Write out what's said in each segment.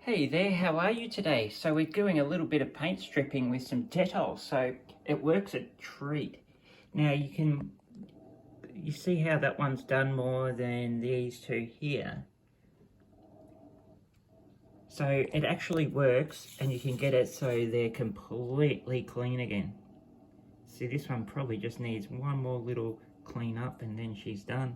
Hey there, how are you today? So we're doing a little bit of paint stripping with some Dettol, so it works a treat. Now you see how that one's done more than these two here. So it actually works, and you can get it so they're completely clean again. See, this one probably just needs one more little clean up and then she's done.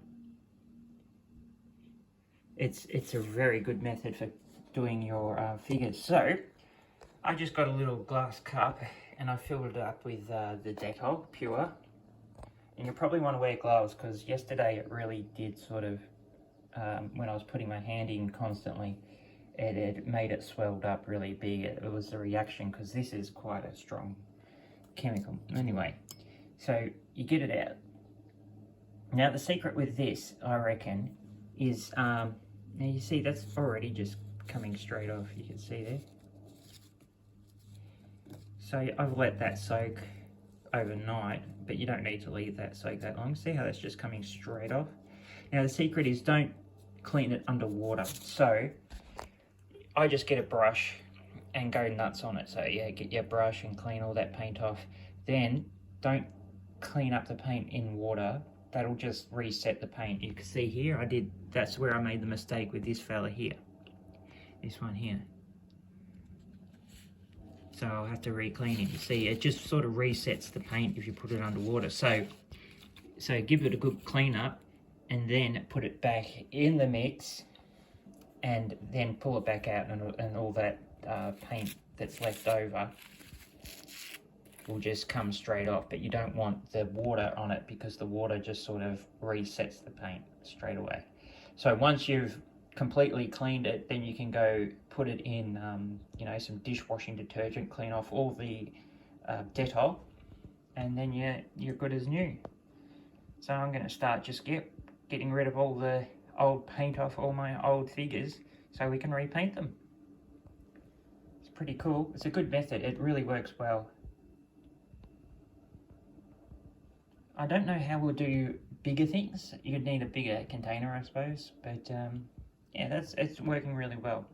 It's a very good method for doing your figures. So I just got a little glass cup and I filled it up with the Dettol Pure. And you probably want to wear gloves because yesterday it really did sort of, when I was putting my hand in constantly, it made it swelled up really big. It was a reaction because this is quite a strong chemical. Anyway, so you get it out. Now the secret with this, I reckon, is, now you see that's already just coming straight off, you can see there. So I've let that soak overnight, but you don't need to leave that soak that long. See how that's just coming straight off? Now the secret is don't clean it underwater. So I just get a brush and go nuts on it. So yeah, get your brush and clean all that paint off. Then don't clean up the paint in water. That'll just reset the paint. You can see here, that's where I made the mistake with this fella here. This one here. So I'll have to re-clean it. You see, it just sort of resets the paint if you put it underwater. So give it a good clean up and then put it back in the mix and then pull it back out, and all that paint that's left over will just come straight off. But you don't want the water on it because the water just sort of resets the paint straight away. So once you've completely cleaned it, then you can go put it in some dishwashing detergent, clean off all the Dettol, and then you're good as new. So I'm going to start just getting rid of all the old paint off all my old figures so we can repaint them. It's pretty cool. It's a good method. It really works well. I don't know how we'll do bigger things. You'd need a bigger container, I suppose, but yeah, it's working really well.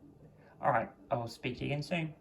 All right, I'll speak to you again soon.